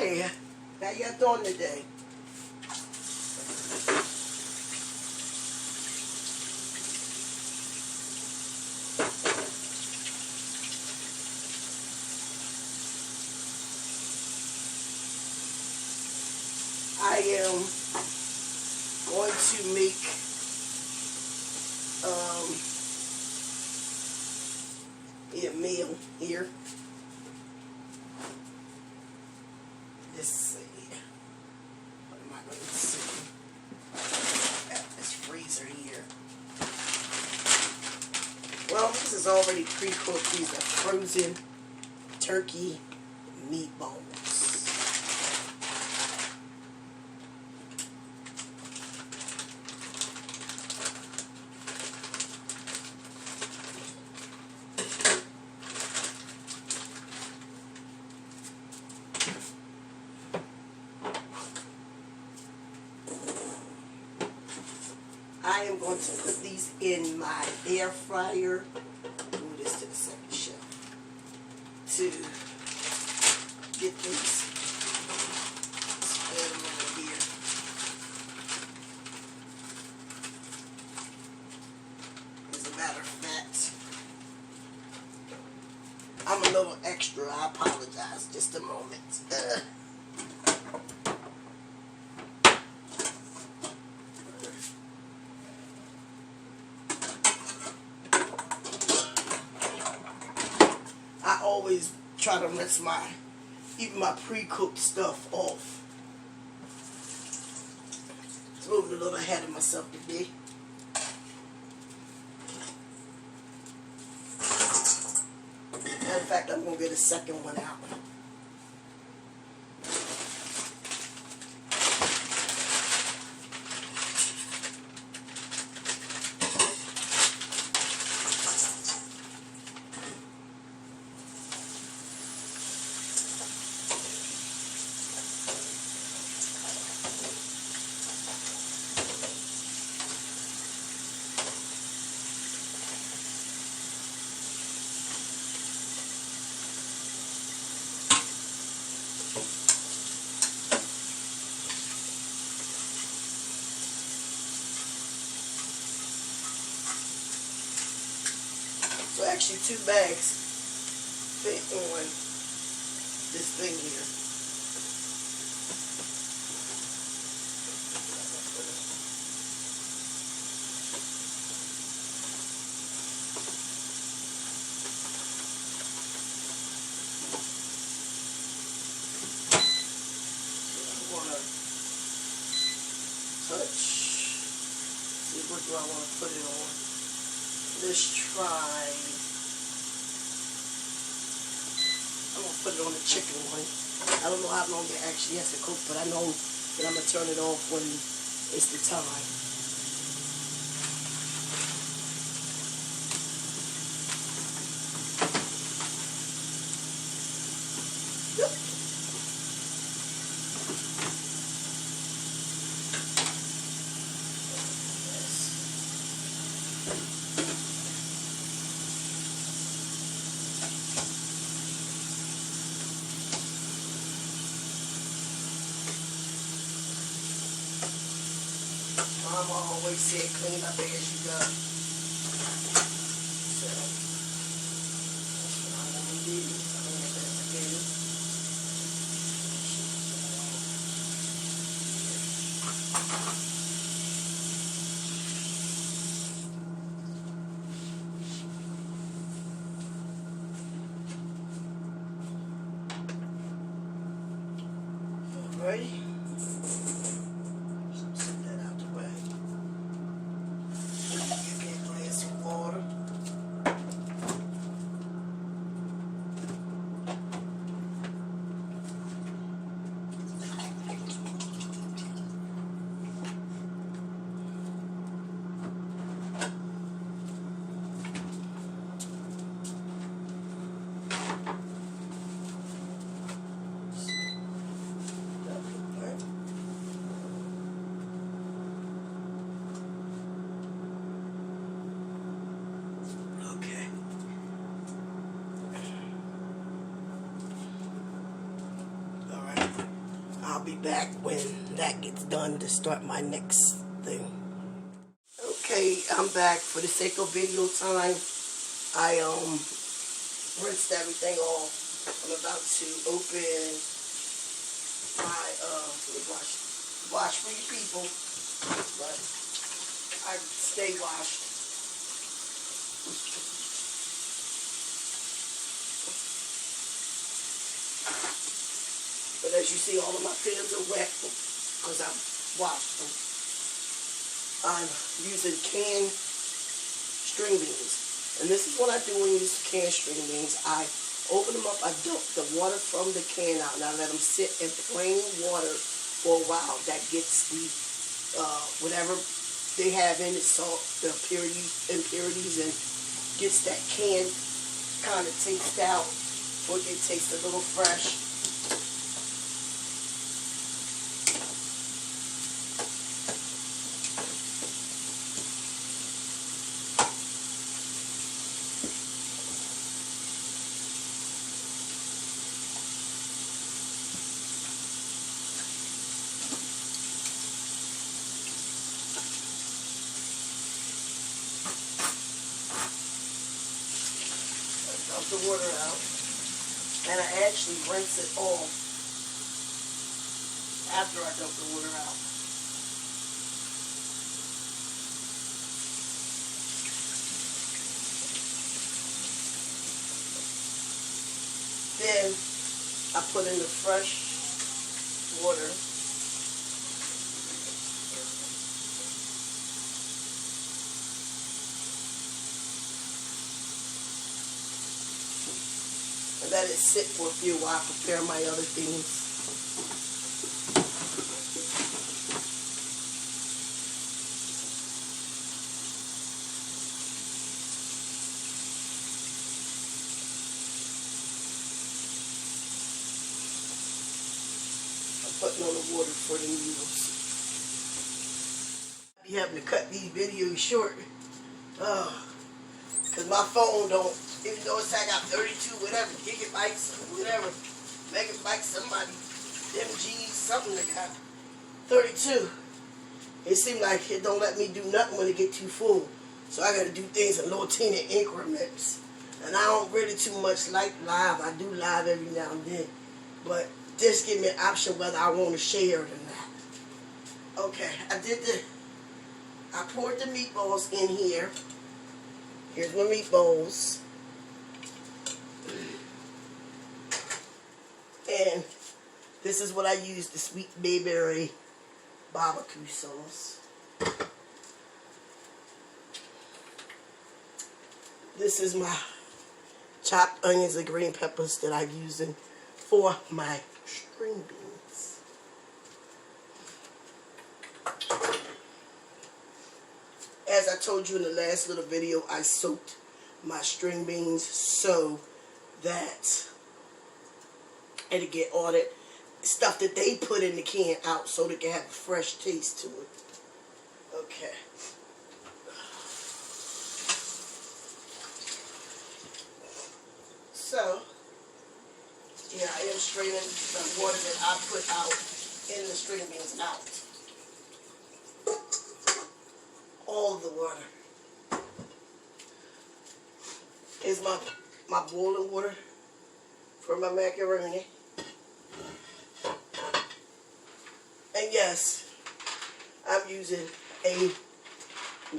Hey, how y'all doing today? I am going to make a meal here. Let's see. What am I going to see? Got this freezer here. Well, this is already pre-cooked. These are frozen turkey meatballs. I am going to put these in my air fryer. Move this to the second shelf to get these. Spread them over here. As a matter of fact, I'm a little extra. I apologize. Just a moment. I always try to rinse even my pre-cooked stuff off. It's moving a little ahead of myself today. Matter of fact, I'm going to get a second one out. So actually 2 bags fit on this thing here. So I'm going to touch. See, what do I want to put it on? Let's try. I'm going to put it on the chicken one. I don't know how long it actually has to cook, but I know that I'm going to turn it off when it's the time. Mama always said clean up as you go. So, that's what I'm going to do. Clean up as I go. Alrighty. I'll be back when that gets done to start my next thing. Okay, I'm back. For the sake of video time, I rinsed everything off. I'm about to open my wash for you people, but I stay washed. But as you see, all of my pans are wet because I washed them. I'm using canned string beans. And this is what I do when you use canned string beans. I open them up, I dump the water from the can out, and I let them sit in plain water for a while. That gets the, whatever they have in it, salt, the impurities, and gets that can kind of taste out, so it tastes a little fresh. Dump the water out, and I actually rinse it off after I dump the water out. Then I put in the fresh water. And let it sit for a few while I prepare my other things. I'm putting on the water for the noodles. I'll be having to cut these videos short. Because my phone don't, even though it's I got 32 whatever gigabytes or whatever megabytes, somebody MG something that got 32. It seems like it don't let me do nothing when it get too full. So I got to do things in little teeny increments. And I don't really too much like live. I do live every now and then. But this give me an option whether I want to share it or not. Okay, I poured the meatballs in here. Here's my meatballs. And this is what I use, the sweet bayberry barbecue sauce. This is my chopped onions and green peppers that I'm using for my string beans. As I told you in the last little video, I soaked my string beans so that it'll get all that stuff that they put in the can out so they can have a fresh taste to it. Okay. So, yeah, I am straining the water that I put out in the string beans out. All the water. Here's my boiling water for my macaroni. And yes, I'm using a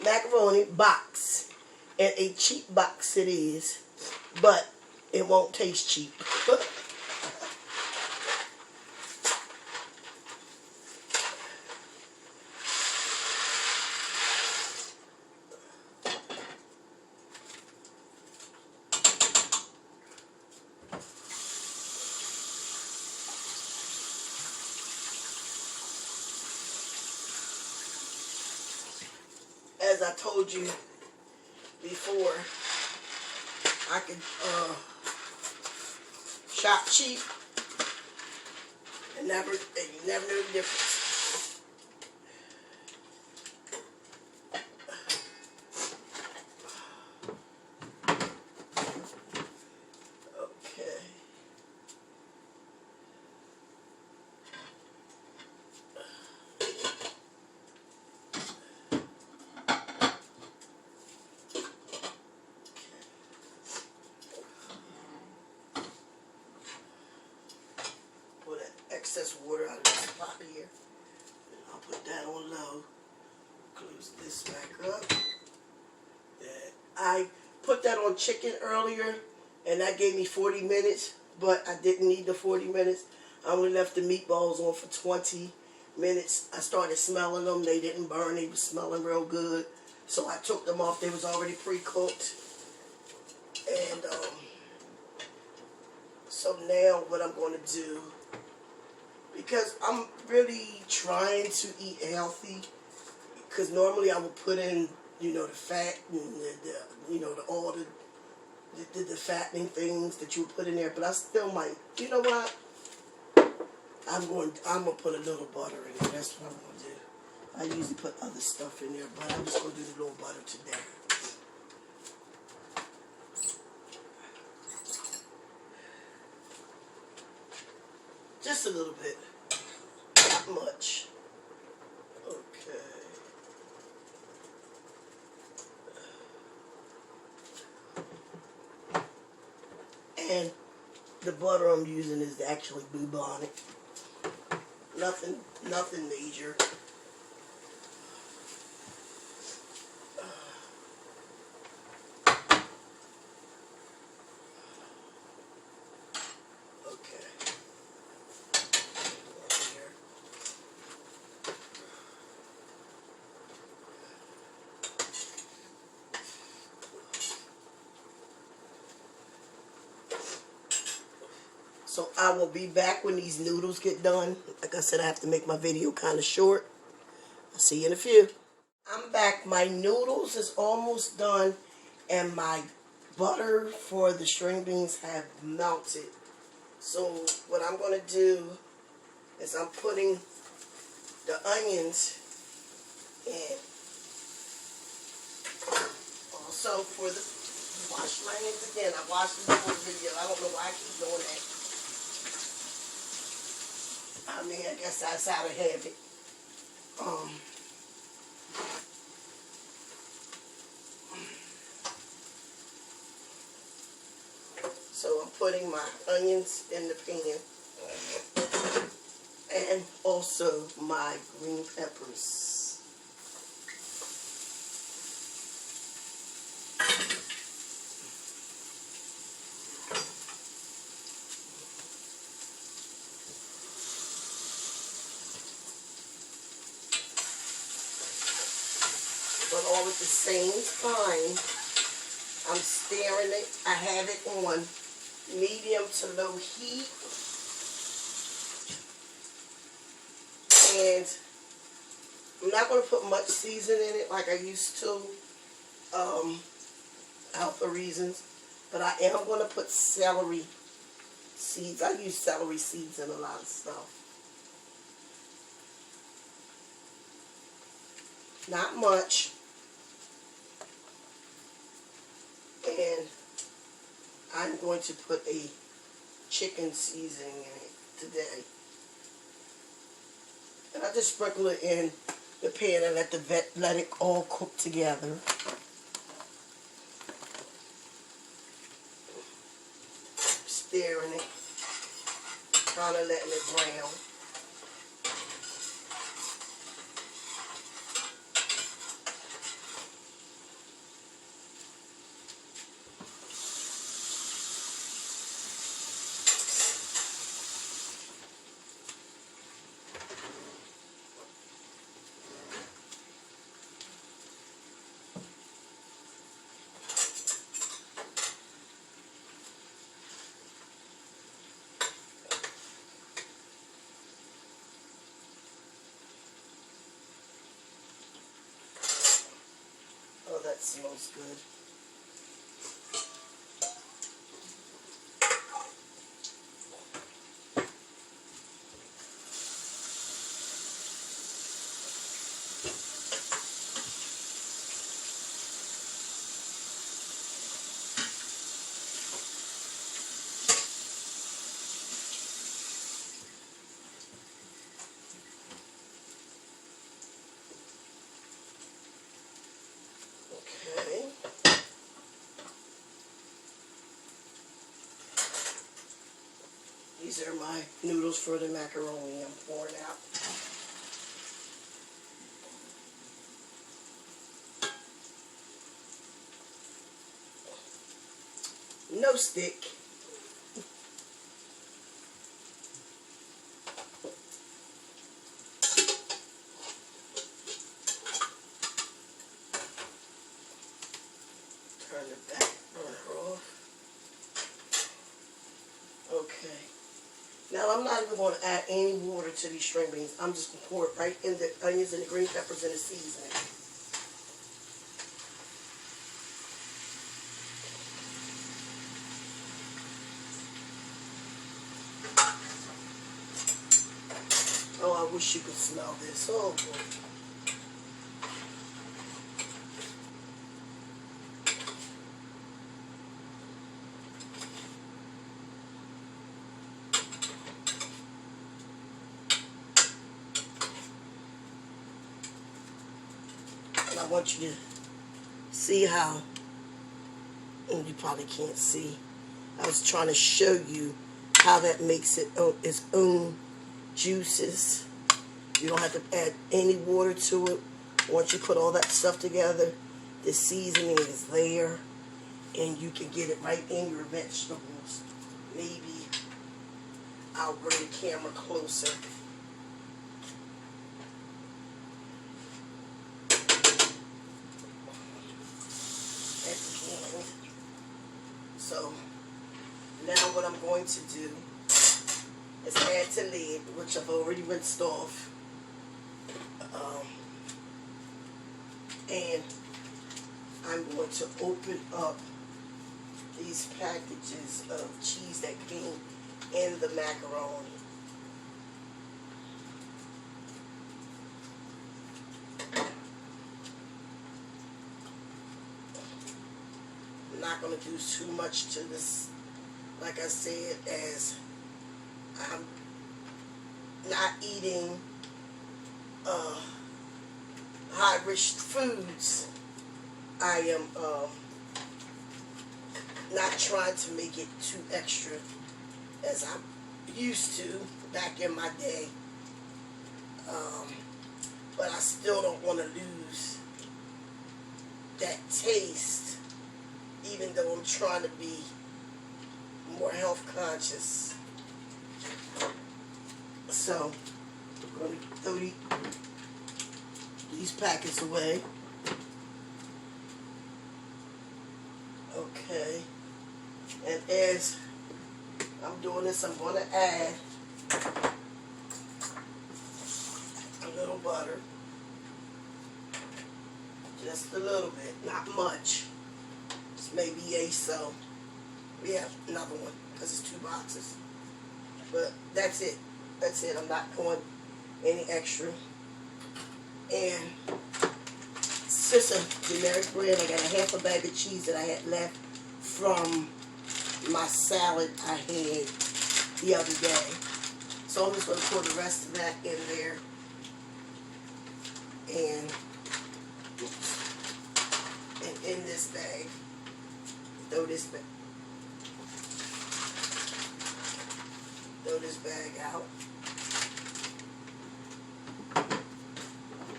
macaroni box, and a cheap box it is, but it won't taste cheap. As I told you before, I can shop cheap and you never know the difference. Okay. excess water out of this pot here. I'll put that on low. Close this back up. I put that on chicken earlier, and that gave me 40 minutes, but I didn't need the 40 minutes. I only left the meatballs on for 20 minutes. I started smelling them. They didn't burn. They were smelling real good. So I took them off. They was already pre-cooked. And so now what I'm going to do, because I'm really trying to eat healthy, because normally I would put in, you know, the fat and all the fattening things that you would put in there, but I still might, you know what? I'm gonna put a little butter in there. That's what I'm gonna do. I usually put other stuff in there, but I'm just gonna do the little butter today. Just a little bit, not much. Okay. And the butter I'm using is actually bubonic. Nothing major. Okay. Here. So I will be back when these noodles get done. Like I said, I have to make my video kind of short. I'll see you in a few. I'm back. My noodles is almost done, and my butter for the string beans have melted. So what I'm going to do is I'm putting the onions in. Also for the wash my hands again. I washed them before the video. I don't know why I keep doing that. I mean, I guess that's out of habit. So I'm putting my onions in the pan. And also my green peppers. But all at the same time, I'm stirring it. I have it on medium to low heat. And I'm not going to put much seasoning in it like I used to, out for reasons. But I am going to put celery seeds. I use celery seeds in a lot of stuff. Not much. And I'm going to put a chicken seasoning in it today. And I just sprinkle it in the pan and let it all cook together. Stirring it, kind of letting it brown. Oh, that smells good. Okay. These are my noodles for the macaroni I'm pouring out. No stick. Turn the back burner off. Okay. Now I'm not even going to add any water to these string beans. I'm just going to pour it right in the onions and the green peppers and the seasoning. Oh, I wish you could smell this. Oh, boy. And I want you to see how, and you probably can't see, I was trying to show you how that makes it its own juices. You don't have to add any water to it. Once you put all that stuff together, the seasoning is there, and you can get it right in your vegetables. Maybe I'll bring the camera closer. So now what I'm going to do is add to lid, which I've already rinsed off. And I'm going to open up these packages of cheese that came in the macaroni. I'm not going to do too much to this, like I said, as I'm not eating high-rich foods. I am not trying to make it too extra as I'm used to back in my day. But I still don't want to lose that taste, even though I'm trying to be more health conscious. So I'm going to throw these packets away. Okay. And as I'm doing this, I'm going to add a little butter. Just a little bit, not much. It's maybe a so. We have another one because it's 2 boxes. But that's it. That's it. I'm not going any extra. And it's just a generic bread. I got a half a bag of cheese that I had left from my salad I had the other day. So I'm just going to pour the rest of that in there. And in this bag. Throw this bag out.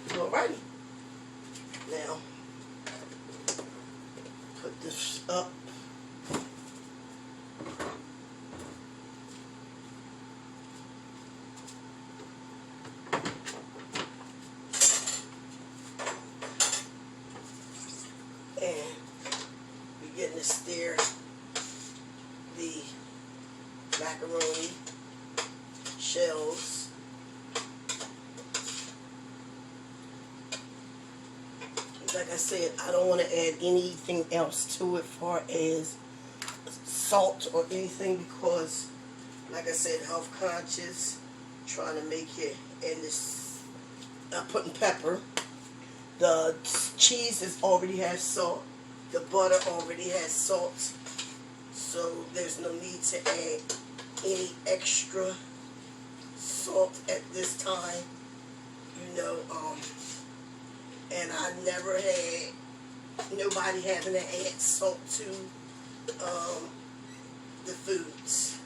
Alrighty. Now, put this up. And begin to stir the macaroni shells. Like I said, I don't want to add anything else to it as far as salt or anything because, like I said, health conscious, trying to make it, and this, I'm putting pepper. The cheese already has salt. The butter already has salt. So there's no need to add any extra salt at this time. You know, and I never had nobody having to add salt to the foods.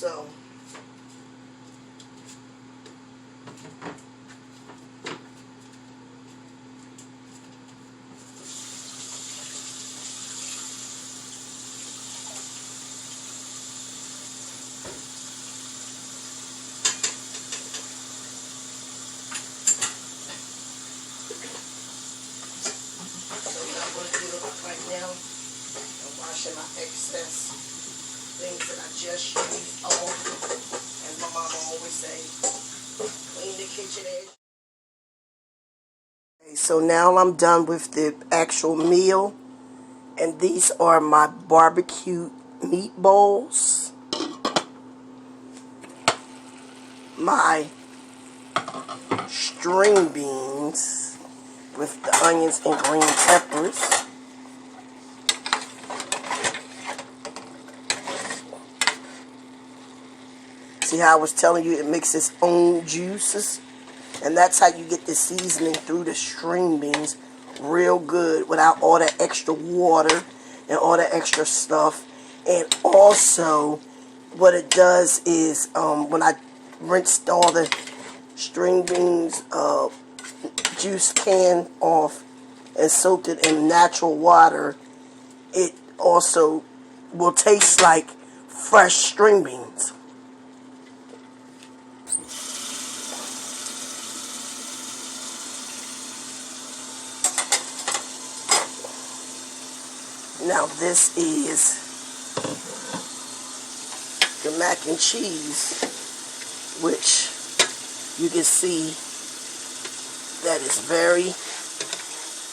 So I'm going to do it right now. I'm washing my excess things that I just used off. As my mama always say, clean the kitchen edge. Okay, so now I'm done with the actual meal. And these are my barbecue meatballs. My string beans with the onions and green peppers. See how I was telling you it makes its own juices? And that's how you get the seasoning through the string beans real good without all that extra water and all that extra stuff. And also, what it does is when I rinsed all the string beans juice can off and soaked it in natural water, it also will taste like fresh string beans. Now this is the mac and cheese, which you can see that is very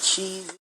cheesy.